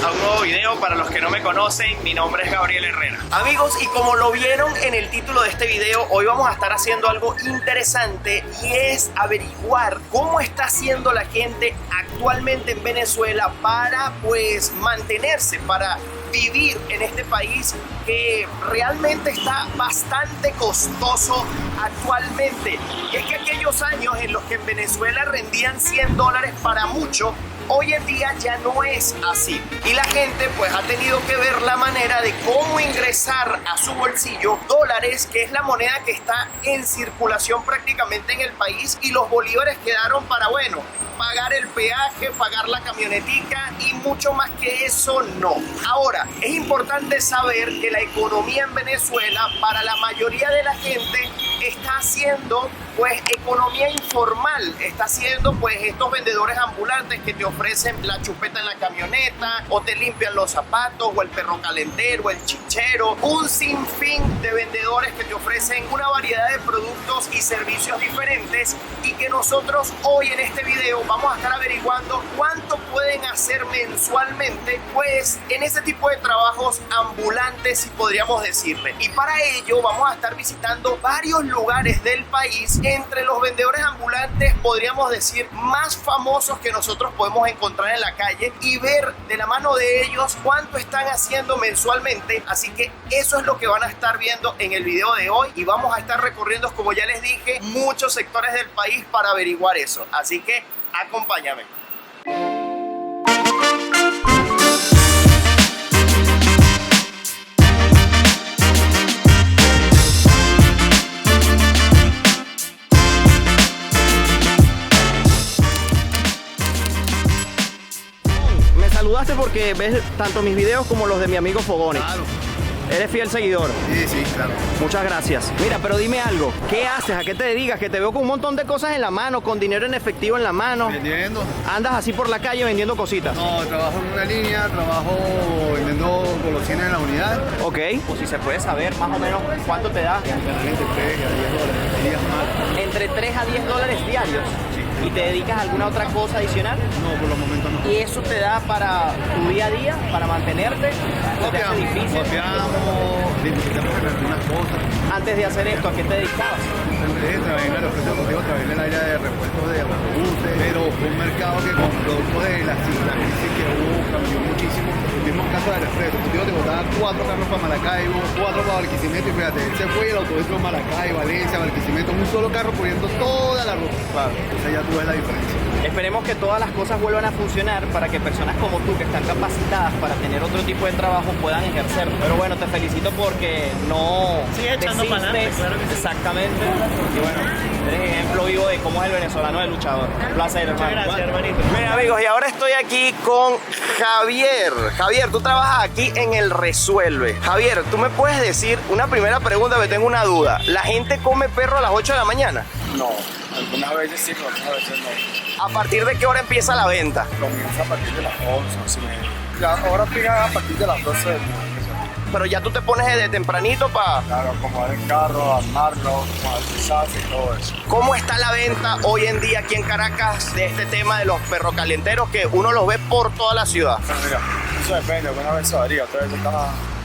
a un nuevo video. Para los que no me conocen, mi nombre es Gabriel Herrera. Amigos, y como lo vieron en el título de este video, hoy vamos a estar haciendo algo interesante y es averiguar cómo está haciendo la gente actualmente en Venezuela para pues mantenerse, para vivir en este país que realmente está bastante costoso actualmente. Y es que aquellos años en los que en Venezuela rendían $100 para mucho, hoy en día ya no es así. Y la gente pues ha tenido que ver la manera de cómo ingresar a su bolsillo dólares, que es la moneda que está en circulación prácticamente en el país, y los bolívares quedaron para, bueno, pagar el peaje, pagar la camionetica y mucho más que eso no. Ahora, es importante saber que la economía en Venezuela para la mayoría de la gente está haciendo pues economía informal, está haciendo pues estos vendedores ambulantes que te ofrecen la chupeta en la camioneta o te limpian los zapatos o el perro calentero, el chichero, un sinfín de vendedores que te ofrecen una variedad de productos y servicios diferentes, y que nosotros hoy en este video vamos a estar averiguando cuánto pueden hacer mensualmente pues en ese tipo de trabajos ambulantes, si podríamos decirle. Y para ello vamos a estar visitando varios lugares del país. Entre los vendedores ambulantes podríamos decir más famosos que nosotros podemos encontrar en la calle, y ver de la mano de ellos cuánto están haciendo mensualmente. Así que eso es lo que van a estar viendo en el video de hoy, y vamos a estar recorriendo, como ya les dije, muchos sectores del país para averiguar eso. Así que acompáñame. Saludaste porque ves tanto mis videos como los de mi amigo Fogoni. Claro. Eres fiel seguidor. Sí, claro. Muchas gracias. Mira, pero dime algo. ¿Qué haces? ¿A qué te dedicas? Que te veo con un montón de cosas en la mano, con dinero en efectivo en la mano. Vendiendo. ¿Andas así por la calle vendiendo cositas? No, trabajo en una línea, trabajo vendiendo golosinas en la unidad. Ok. O si se puede saber más o menos cuánto te da. Generalmente $3 a $10 días más. Entre $3 a $10 diarios. Sí. ¿Y te dedicas a alguna otra cosa adicional? No, por los momentos no. ¿Y eso te da para tu día a día, para mantenerte? ¿Te hace difícil? Necesitamos algunas cosas. Antes de hacer esto, ¿a qué te dedicabas? Trabajé en el ofrecido contigo, trabajé en el área de repuestos de autobuses, pero fue un mercado que con productos de la crisis que hubo cambió muchísimo. El mismo caso del expreso, contigo te botaban 4 carros para Maracaibo, 4 para Barquisimeto, y fíjate, él se fue y el autobús para Maracaibo, Valencia, Barquisimeto, un solo carro cubriendo toda la ruta. Claro, entonces ya tú ves la diferencia. Esperemos que todas las cosas vuelvan a funcionar para que personas como tú, que están capacitadas para tener otro tipo de trabajo, puedan ejercerlo. Pero bueno, te felicito porque no sigue echando para adelante, claro que sí. Exactamente. Y bueno, eres ejemplo vivo de cómo es el venezolano el luchador. Un placer, hermano. Muchas gracias, hermanito. Mira, amigos, y ahora estoy aquí con Javier. Javier, tú trabajas aquí en el Resuelve. Javier, ¿tú me puedes decir una primera pregunta? Que tengo una duda. ¿La gente come perro a las 8 de la mañana? No, algunas veces sí, otras veces no. ¿A partir de qué hora empieza la venta? Comienza a partir de las 11, 11:30. Ya, ahora fija a partir de las 12 del día. Pero ya tú te pones desde tempranito para... Claro, acomodar el carro, armarlo, acomodar el chasis y todo eso. ¿Cómo está la venta hoy en día aquí en Caracas de este tema de los perrocalenteros, que uno los ve por toda la ciudad? Bueno, mira, eso depende, algunas veces varía, otras veces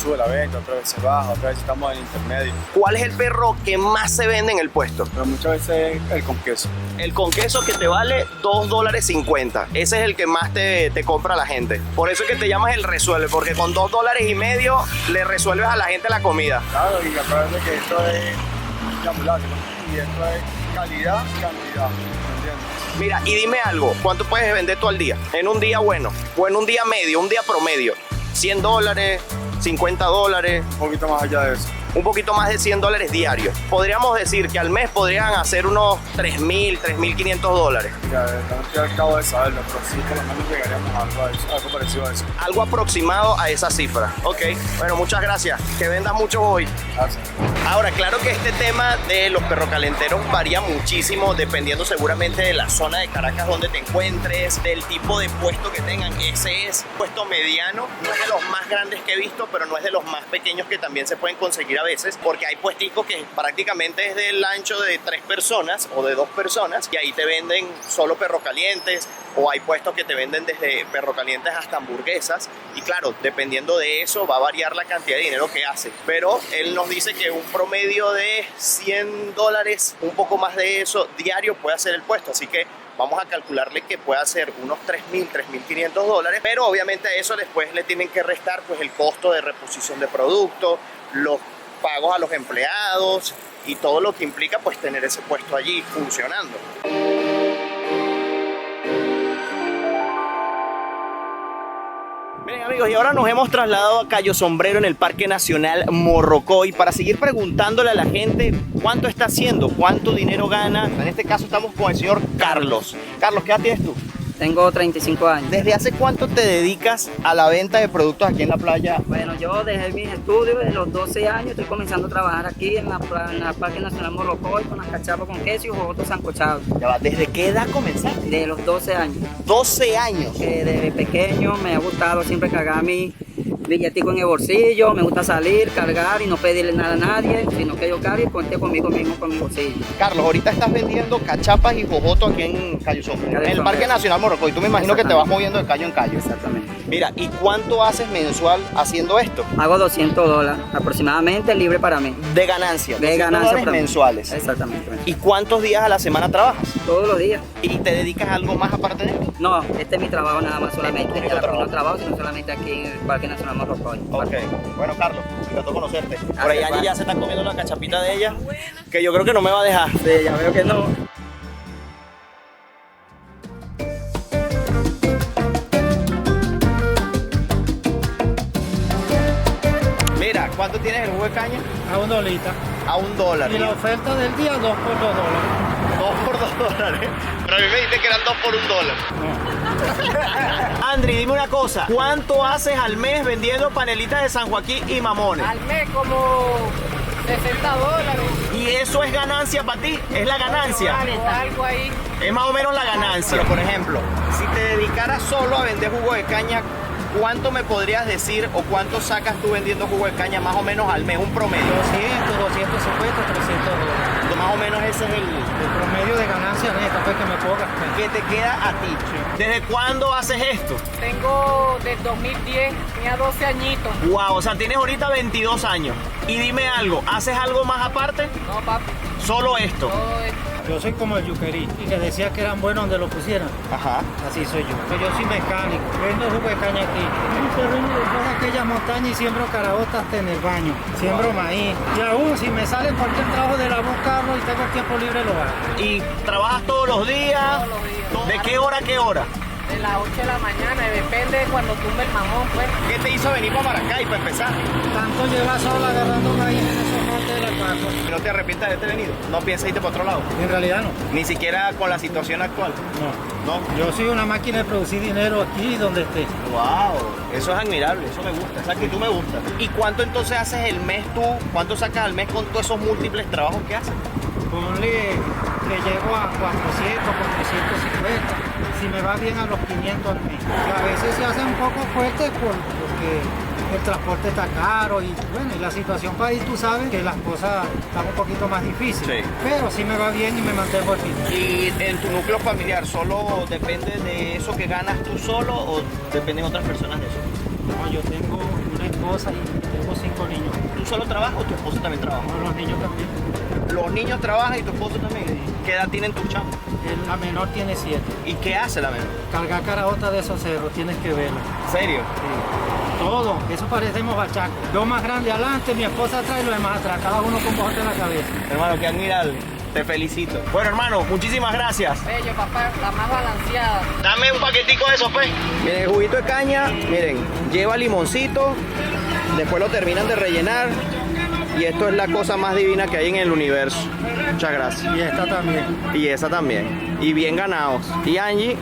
sube la venta, otras veces baja, otras veces estamos en intermedio. ¿Cuál es el perro que más se vende en el puesto? Pero muchas veces el con queso. El con queso, que te vale $2.50. Ese es el que más te compra la gente. Por eso es que te llamas el Resuelve, porque con $2.50 le resuelves a la gente la comida. Claro, y acuérdate que esto es de ambulancia, ¿no? Y esto es calidad, cantidad. ¿Entiendes? Mira, y dime algo, ¿cuánto puedes vender tú al día? En un día bueno, o en un día medio, un día promedio. $100, $50. Un poquito más allá de eso. Un poquito más de $100 diarios. Podríamos decir que al mes podrían hacer unos $3.000, $3.500. Mira, no estoy al cabo de saberlo, pero sí por lo menos llegaríamos a algo parecido a eso. Algo aproximado a esa cifra. Ok, bueno, muchas gracias. Que vendas mucho hoy. Gracias. Ahora, claro que este tema de los perrocalenteros varía muchísimo dependiendo seguramente de la zona de Caracas donde te encuentres, del tipo de puesto que tengan. Ese es puesto mediano, no es de los más grandes que he visto, pero no es de los más pequeños que también se pueden conseguir a veces, porque hay puesticos que prácticamente es del ancho de 3 personas o de 2 personas, y ahí te venden solo perros calientes, o hay puestos que te venden desde perros calientes hasta hamburguesas, y claro, dependiendo de eso va a variar la cantidad de dinero que hace, pero él nos dice que un promedio de $100, un poco más de eso diario puede hacer el puesto, así que vamos a calcularle que puede hacer unos $3.000, $3.500, pero obviamente a eso después le tienen que restar pues el costo de reposición de producto, los pagos a los empleados y todo lo que implica pues tener ese puesto allí funcionando. Bien, amigos, y ahora nos hemos trasladado a Cayo Sombrero en el Parque Nacional Morrocoy para seguir preguntándole a la gente cuánto está haciendo, cuánto dinero gana. En este caso estamos con el señor Carlos. Carlos, ¿qué edad tienes tú? Tengo 35 años. ¿Desde hace cuánto te dedicas a la venta de productos aquí en la playa? Bueno, yo dejé mis estudios de los 12 años, estoy comenzando a trabajar aquí en la Parque Nacional Morrocoy con las cachapas con queso y jojotos sancochados. Ya va, ¿desde qué edad comenzaste? De los 12 años. 12 años. Que desde pequeño me ha gustado siempre cargar mi billetico en el bolsillo, me gusta salir, cargar y no pedirle nada a nadie, sino que yo cargue y cuente conmigo mismo con mi bolsillo. Carlos, ahorita estás vendiendo cachapas y jojotos aquí en Cayo Sombrero, en el Parque Nacional Morrocoy. Tú me imagino que te vas moviendo de callo en callo. Exactamente. Mira, ¿y cuánto haces mensual haciendo esto? Hago $200 aproximadamente, libre para mí. De ganancia. De ganancia para mí. mensuales. Exactamente. ¿Y cuántos días a la semana trabajas? Todos los días. ¿Y te dedicas a algo más aparte de esto? No, este es mi trabajo nada más solamente. Este es tu Ya trabajo. no trabajo, sino solamente aquí en el Parque Nacional Morrocoy. Ok. Bueno, Carlos, me encantó conocerte. Por Hace ahí Angie falta. ya se está comiendo la cachapita de ella, que yo creo que no me va a dejar. Sí, ya veo que no. Mira, ¿cuánto tienes el jugo de caña? A $1. A $1. Y la oferta del día, 2 por $2. 2 por $2. Pero a mí me dijiste que eran 2 por $1. Andri, dime una cosa. ¿Cuánto haces al mes vendiendo panelitas de San Joaquín y mamones? Al mes como $60. ¿Y eso es ganancia para ti? ¿Es la ganancia? O algo ahí. Es más o menos la ganancia. Pero, por ejemplo, si te dedicaras solo a vender jugo de caña, ¿cuánto me podrías decir o cuánto sacas tú vendiendo jugo de caña más o menos al mes? Un promedio. 200, 250, $300. Más o menos ese es el El promedio de ganancia neta fue que me puedo gastar. que te queda a ti. ¿Desde cuándo haces esto? Tengo del 2010, tenía 12 añitos. Wow, o sea, tienes ahorita 22 años. Y dime algo, ¿haces algo más aparte? No, papi, Solo esto. todo es... Yo soy como el yuquerí, y que decía que eran buenos donde lo pusieran. Ajá. Así soy yo. Yo soy mecánico, vendo jugo de caña aquí. Un terreno detrás de aquella montaña y siembro caraotas hasta en el baño. Siembro maíz. Y aún si me sale cualquier trabajo de lavar un carro y tengo tiempo libre, lo hago. ¿Y trabajas todos los días? Todos los días. ¿De qué hora a qué hora? De las 8 de la mañana, y depende de cuando tumbe el mamón, pues. ¿Qué te hizo venir para Maracay para empezar? Tanto llevar sola agarrando maíz en esos montes de la casa. ¿No te arrepientas de haberte venido? ¿No piensas irte para otro lado? En realidad no. Ni siquiera con la situación actual. No. ¿No? Yo soy una máquina de producir dinero aquí donde esté. Wow, eso es admirable, eso me gusta, esa actitud me gusta. ¿Y cuánto entonces haces el mes tú? ¿Cuánto sacas al mes con todos esos múltiples trabajos que haces? Ponle que llego a 400, 450. Si me va bien a los 500 al mes. Y a veces se hace un poco fuerte porque el transporte está caro y bueno, y la situación país tú sabes que las cosas están un poquito más difíciles. Sí. Pero sí me va bien y me mantengo aquí. ¿Y en tu núcleo familiar solo depende de eso que ganas tú solo o dependen otras personas de eso? No, yo tengo una esposa y tengo 5 niños. ¿Tú solo trabajas o tu esposo también trabaja? No, los niños también. ¿Los niños trabajan y tu esposo también? ¿Qué edad tienen tus chamos? La menor tiene 7. ¿Y qué hace la menor? Cargar caraota de esos cerros, tienes que verla. ¿En serio? Sí. Todo, eso parecemos bachacos. Yo más grande adelante, mi esposa atrás y los demás atrás, cada uno con bojote en la cabeza. Hermano, qué admirable. Te felicito. Bueno, hermano, muchísimas gracias. Bello, papá, la más balanceada. Dame un paquetico de eso, pues. Miren, el juguito de caña, miren, lleva limoncito, después lo terminan de rellenar y esto es la cosa más divina que hay en el universo. Muchas gracias. Y esta también. Y esa también. Y bien ganados. Y Angie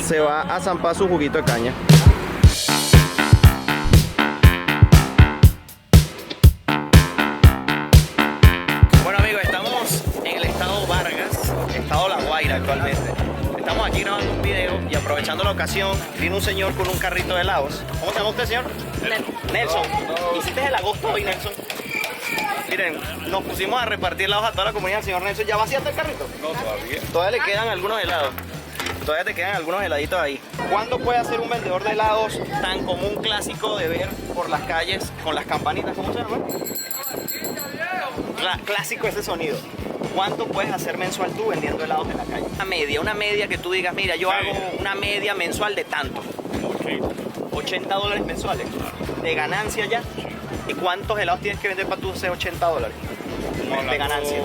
se va a zampar su juguito de caña. Bueno, amigos, estamos en el estado Vargas, estado La Guaira actualmente. Estamos aquí grabando un video y aprovechando la ocasión, vino un señor con un carrito de helados. ¿Cómo se llama usted, señor? Nelson. ¿Hiciste el agosto hoy, Nelson? Miren, nos pusimos a repartir helados a toda la comunidad. Señor Nelson, ¿ya vaciaste el carrito? No, todavía. Todavía le quedan algunos helados. Todavía te quedan algunos heladitos ahí. ¿Cuánto puede hacer un vendedor de helados tan común clásico de ver por las calles con las campanitas? ¿Cómo se llama? Clásico ese sonido. ¿Cuánto puedes hacer mensual tú vendiendo helados en la calle? Una media que tú digas, mira, yo hago una media mensual de tanto. 80 dólares mensuales de ganancia ya. ¿Y cuántos helados tienes que vender para tú hacer 80 dólares de ganancia?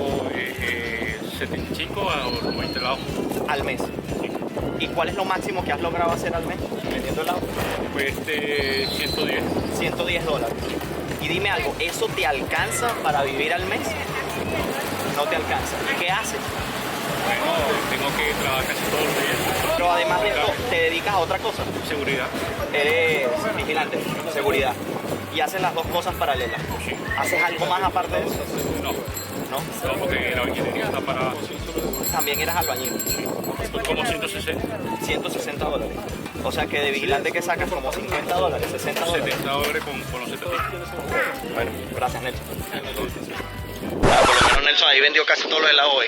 75 o 90 helados. Al mes. ¿Y cuál es lo máximo que has logrado hacer al mes vendiendo helados? Pues 110. 110 dólares. Y dime algo, ¿eso te alcanza para vivir al mes? No te alcanza. ¿Y qué haces? Bueno, tengo que trabajar casi todos los días. Pero además de esto, ¿te dedicas a otra cosa? Seguridad. Eres vigilante, seguridad. Y haces las dos cosas paralelas. Sí. ¿Haces algo más aparte de eso? No, ¿No? no, porque la albañilería está para También eres albañil. como 160. 160 dólares. O sea que de vigilante que sacas como 50 dólares, 60 dólares. 70 dólares con los 70. Bueno, gracias Nelson. Por lo menos Nelson ahí vendió casi todos los helados hoy.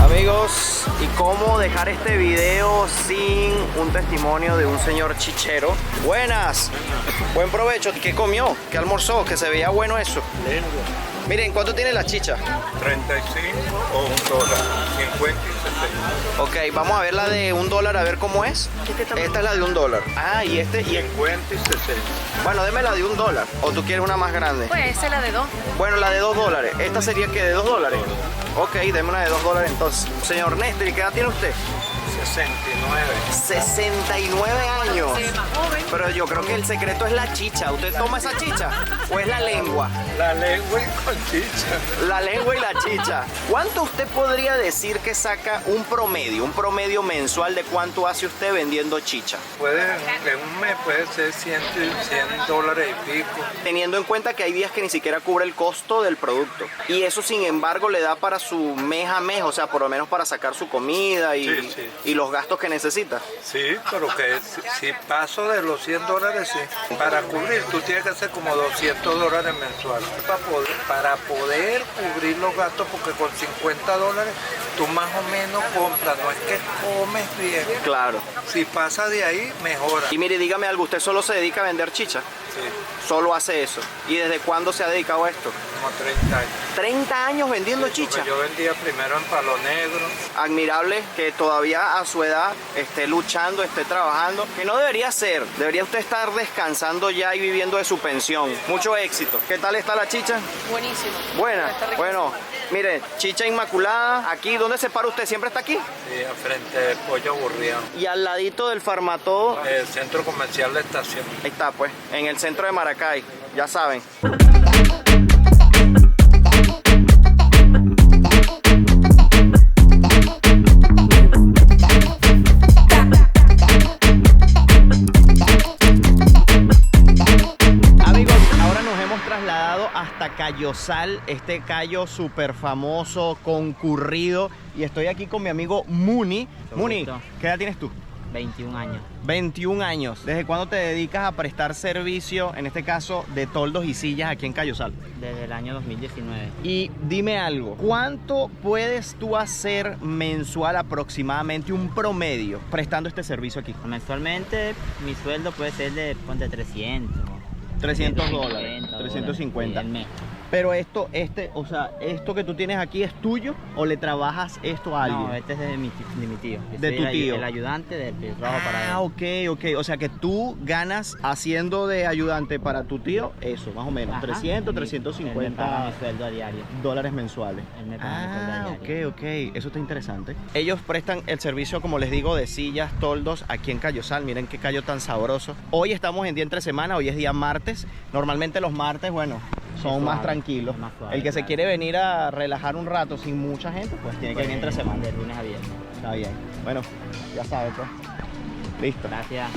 Amigos, ¿y cómo dejar este video sin un testimonio de un señor chichero? Buenas, buen provecho. ¿Qué comió? ¿Qué almorzó? Que se veía bueno eso. Miren, ¿cuánto tiene la chicha? 35 o $1, 50 y 60. Ok, vamos a ver la de $1 a ver cómo es. Esta es la de $1. Ah, y este y 50 y 60. bueno, deme la de $1. ¿O tú quieres una más grande? Pues esa es la de 2. Bueno, la de $2. Esta sería que de $2. Ok, deme una de $2 entonces. Señor Néstor, ¿y qué edad tiene usted? 69. 69 años. Se ve más joven. Pero yo creo que el secreto es la chicha. ¿Usted toma esa chicha? ¿O es la lengua? La lengua y con chicha. La lengua y la chicha. ¿Cuánto usted podría decir que saca un promedio mensual de cuánto hace usted vendiendo chicha? En un mes puede ser 100 dólares y pico. Teniendo en cuenta que hay días que ni siquiera cubre el costo del producto. Y eso, sin embargo, le da para su mes a mes, o sea, por lo menos para sacar su comida y, Sí, sí. y los gastos que necesita. Sí, pero que si paso de los 100 dólares, sí. Para cubrir, tú tienes que hacer como 200 dólares mensuales. Para poder cubrir los gastos, porque con 50 dólares tú más o menos compras, no es que comes bien. Claro. Si pasa de ahí, mejora. Y mire, dígame algo, ¿usted solo se dedica a vender chicha? Sí, Solo hace eso. ¿Y desde cuándo se ha dedicado a esto? como 30 años. 30 años vendiendo chicha. Porque yo vendía primero en Palo Negro. Admirable que todavía a su edad esté luchando, esté trabajando, que no debería ser. Debería usted estar descansando ya y viviendo de su pensión. Mucho éxito. ¿Qué tal está la chicha? Buenísimo. Buena. Está rico. Bueno, mire, chicha inmaculada. Aquí, ¿dónde se para usted? ¿Siempre está aquí? Sí, al frente de Pollo Aburrido. Y al ladito del Farmatodo, El centro comercial de estación. ahí está pues, en el centro de Maracay. Ya saben. Amigos, ahora nos hemos trasladado hasta Cayosal, este callo súper famoso, concurrido. Y estoy aquí con mi amigo Muni. Muni, ¿qué edad tienes tú? 21 años. 21 años. ¿Desde cuándo te dedicas a prestar servicio, en este caso, de toldos y sillas aquí en Cayosal? Desde el año 2019. Y dime algo, ¿cuánto puedes tú hacer mensual aproximadamente, un promedio, prestando este servicio aquí? Mensualmente mi sueldo puede ser de, ponte 300. 300 dólares, 350 350. al mes. Pero esto que tú tienes aquí, ¿es tuyo o le trabajas esto a alguien? No, este es de mi tío. Yo De soy tu tío. El ayudante del que trabajo para él. Ok. O sea que tú ganas haciendo de ayudante para tu tío, eso, más o menos, Ajá. 300, Él me paga 350 mi sueldo a diario. dólares mensuales. Él me paga mi sueldo a diario. Ok. Eso está interesante. Ellos prestan el servicio, como les digo, de sillas, toldos aquí en Cayosal. Miren qué callo tan sabroso. Hoy estamos en día entre semana, hoy es día martes. Normalmente los martes, bueno, son Suave, más tranquilos. más suave, El que se claro. quiere venir a relajar un rato sin mucha gente, pues tiene que venir entre semana. De lunes a viernes. Está bien. Bueno, ya sabes, pues. Listo. Gracias.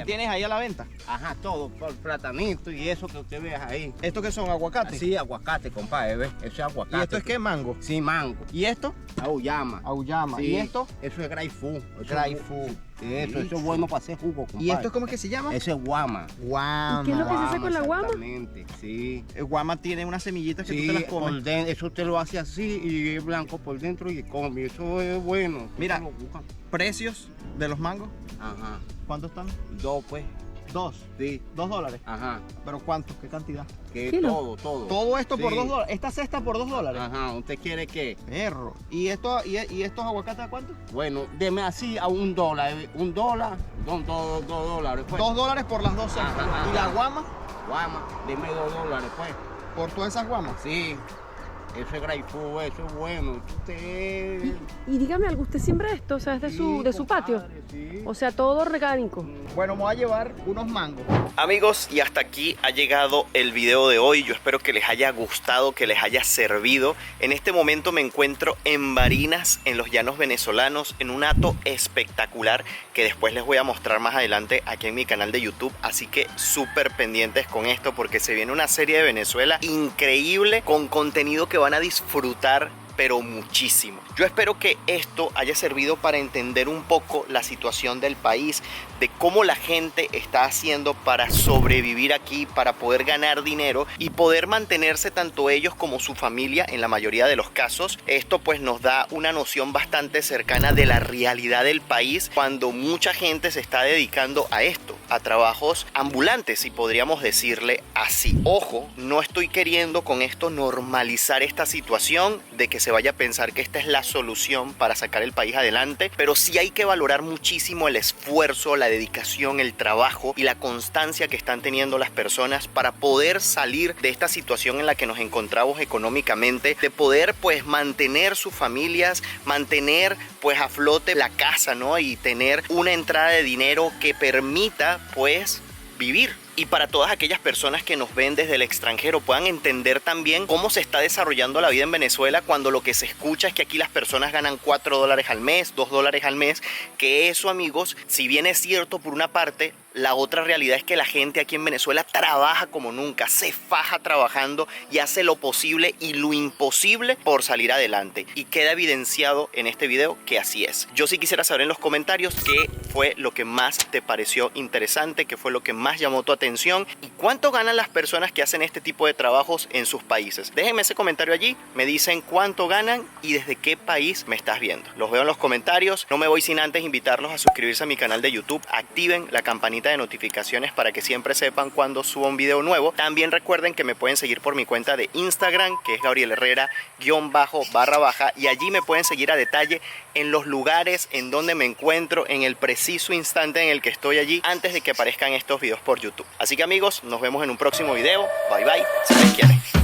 tienes ahí a la venta? Ajá, todo, por platanito y eso que usted ve ahí. ¿Estos qué son, aguacates? Sí, aguacate, compadre, ¿ves? Eso es aguacate. ¿Y esto es qué, mango? Sí, mango. ¿Y esto? Auyama. Auyama. Sí. ¿Y esto? Eso es grapefruit. Grapefruit. Eso es bueno para hacer jugo, compadre. ¿Y esto cómo es que se llama? Ese es guama. Guama. ¿Y qué es lo que se hace con la guama? Exactamente, sí. El guama tiene unas semillitas que Sí, tú te las comes. por dentro, eso usted lo hace así y es blanco por dentro y come. Eso es bueno. Mira. Eso lo buscan. ¿Precios de los mangos? Ajá. ¿Cuántos están? 2 pues. Dos. Sí. $2. Ajá. ¿Pero cuántos? ¿Qué cantidad? Que Kilo. todo. Todo esto por Sí. $2. Esta cesta por $2. Ajá. ¿Usted quiere qué? Perro. ¿Y estos aguacates a cuánto? Bueno, deme así a $1. $1, son $2 pues. $2 por las dos cestas. Ajá, ¿Y la ajá. guama? Guama, deme $2 pues. Por todas esas guamas. Sí. Eso es grapefruit, eso es bueno. Usted... Y dígame algo, ¿usted siembra esto? O sea, es de su patio. compadre, sí. O sea, todo orgánico. Bueno, me voy a llevar unos mangos. Amigos, y hasta aquí ha llegado el video de hoy. Yo espero que les haya gustado, que les haya servido. En este momento me encuentro en Barinas, en los llanos venezolanos, en un hato espectacular que después les voy a mostrar más adelante aquí en mi canal de YouTube. Así que súper pendientes con esto porque se viene una serie de Venezuela increíble con contenido que van a disfrutar pero muchísimo. Yo espero que esto haya servido para entender un poco la situación del país, de cómo la gente está haciendo para sobrevivir aquí, para poder ganar dinero y poder mantenerse tanto ellos como su familia en la mayoría de los casos. Esto pues nos da una noción bastante cercana de la realidad del país cuando mucha gente se está dedicando a esto, a trabajos ambulantes, si podríamos decirle así. Ojo, no estoy queriendo con esto normalizar esta situación de que se vaya a pensar que esta es la solución para sacar el país adelante, pero sí hay que valorar muchísimo el esfuerzo, la dedicación, el trabajo y la constancia que están teniendo las personas para poder salir de esta situación en la que nos encontramos económicamente, de poder pues mantener sus familias, mantener pues a flote la casa, ¿no? Y tener una entrada de dinero que permita pues vivir. Y para todas aquellas personas que nos ven desde el extranjero puedan entender también cómo se está desarrollando la vida en Venezuela cuando lo que se escucha es que aquí las personas ganan $4 al mes, $2 al mes, que eso, amigos, si bien es cierto por una parte, la otra realidad es que la gente aquí en Venezuela trabaja como nunca, se faja trabajando y hace lo posible y lo imposible por salir adelante. Y queda evidenciado en este video que así es. Yo sí quisiera saber en los comentarios qué fue lo que más te pareció interesante, qué fue lo que más llamó tu atención y cuánto ganan las personas que hacen este tipo de trabajos en sus países. Déjenme ese comentario allí, me dicen cuánto ganan y desde qué país me estás viendo. Los veo en los comentarios. No me voy sin antes invitarlos a suscribirse a mi canal de YouTube, activen la campanita de notificaciones para que siempre sepan cuando suba un video nuevo. También recuerden que me pueden seguir por mi cuenta de Instagram, que es Gabriel Herrera __ y allí me pueden seguir a detalle en los lugares en donde me encuentro en el preciso instante en el que estoy allí antes de que aparezcan estos videos por YouTube. Así que amigos, nos vemos en un próximo video. Bye bye, si les quieren.